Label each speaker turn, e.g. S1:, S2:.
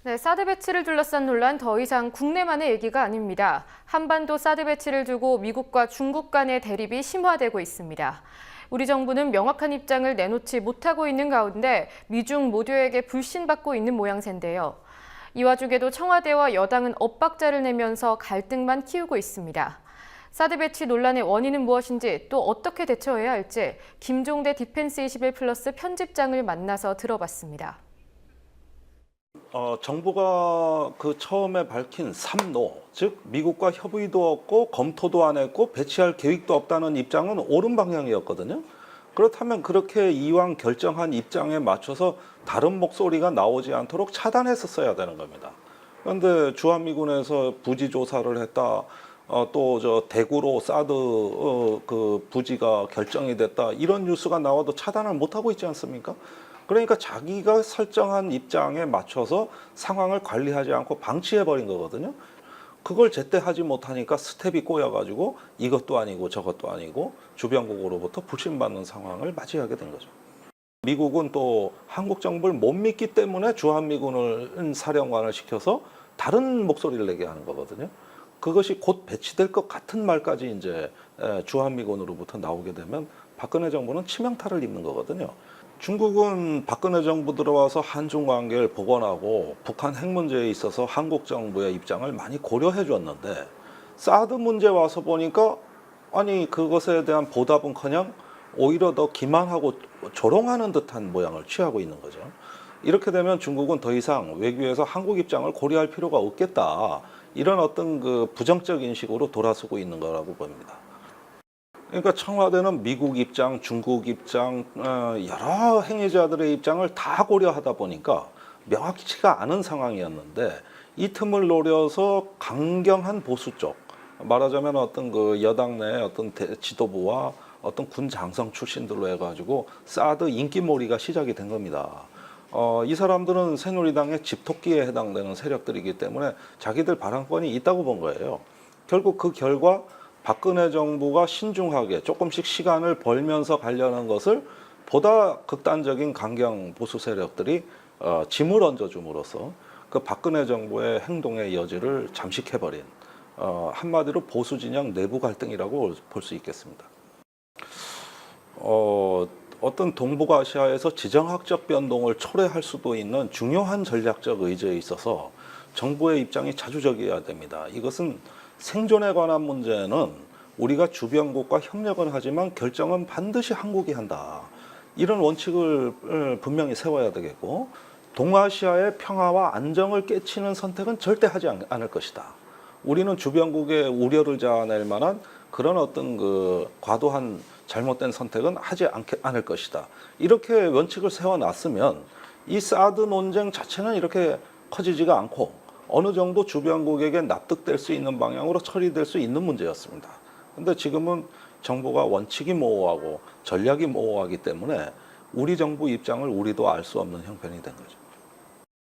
S1: 네, 사드 배치를 둘러싼 논란 더 이상 국내만의 얘기가 아닙니다. 한반도 사드 배치를 두고 미국과 중국 간의 대립이 심화되고 있습니다. 우리 정부는 명확한 입장을 내놓지 못하고 있는 가운데 미중 모두에게 불신받고 있는 모양새인데요. 이 와중에도 청와대와 여당은 엇박자를 내면서 갈등만 키우고 있습니다. 사드 배치 논란의 원인은 무엇인지 또 어떻게 대처해야 할지 김종대 디펜스 21플러스 편집장을 만나서 들어봤습니다.
S2: 정부가 처음에 밝힌 3노, 즉 미국과 협의도 없고 검토도 안 했고 배치할 계획도 없다는 입장은 옳은 방향이었거든요. 그렇다면 그렇게 이왕 결정한 입장에 맞춰서 다른 목소리가 나오지 않도록 차단했었어야 되는 겁니다. 그런데 주한미군에서 부지 조사를 했다. 또 대구로 사드 부지가 결정이 됐다. 이런 뉴스가 나와도 차단을 못하고 있지 않습니까? 그러니까 자기가 설정한 입장에 맞춰서 상황을 관리하지 않고 방치해버린 거거든요. 그걸 제때 하지 못하니까 스텝이 꼬여가지고 이것도 아니고 저것도 아니고 주변국으로부터 불신받는 상황을 맞이하게 된 거죠. 미국은 또 한국 정부를 못 믿기 때문에 주한미군을 사령관을 시켜서 다른 목소리를 내게 하는 거거든요. 그것이 곧 배치될 것 같은 말까지 이제 주한미군으로부터 나오게 되면 박근혜 정부는 치명타를 입는 거거든요. 중국은 박근혜 정부 들어와서 한중 관계를 복원하고 북한 핵 문제에 있어서 한국 정부의 입장을 많이 고려해 줬는데 사드 문제 와서 보니까 아니 그것에 대한 보답은커녕 오히려 더 기만하고 조롱하는 듯한 모양을 취하고 있는 거죠. 이렇게 되면 중국은 더 이상 외교에서 한국 입장을 고려할 필요가 없겠다. 이런 어떤 부정적 인식으로 돌아서고 있는 거라고 봅니다. 그러니까 청와대는 미국 입장, 중국 입장, 여러 행위자들의 입장을 다 고려하다 보니까 명확치가 않은 상황이었는데 이 틈을 노려서 강경한 보수 쪽, 말하자면 어떤 여당 내 어떤 지도부와 어떤 군 장성 출신들로 해가지고 사드 인기몰이가 시작이 된 겁니다. 이 사람들은 새누리당의 집토끼에 해당되는 세력들이기 때문에 자기들 발언권이 있다고 본 거예요. 결국 그 결과 박근혜 정부가 신중하게 조금씩 시간을 벌면서 가려는 것을 보다 극단적인 강경 보수 세력들이 짐을 얹어줌으로써 그 박근혜 정부의 행동의 여지를 잠식해버린 한마디로 보수 진영 내부 갈등이라고 볼 수 있겠습니다. 어떤 동북아시아에서 지정학적 변동을 초래할 수도 있는 중요한 전략적 의제에 있어서 정부의 입장이 자주적이어야 됩니다. 이것은 생존에 관한 문제는 우리가 주변국과 협력은 하지만 결정은 반드시 한국이 한다. 이런 원칙을 분명히 세워야 되겠고 동아시아의 평화와 안정을 깨치는 선택은 절대 하지 않을 것이다. 우리는 주변국의 우려를 자아낼 만한 그런 어떤 과도한 잘못된 선택은 하지 않을 것이다. 이렇게 원칙을 세워놨으면 이 사드 논쟁 자체는 이렇게 커지지가 않고 어느 정도 주변국에게 납득될 수 있는 방향으로 처리될 수 있는 문제였습니다. 근데 지금은 정부가 원칙이 모호하고 전략이 모호하기 때문에 우리 정부 입장을 우리도 알 수 없는 형편이 된 거죠.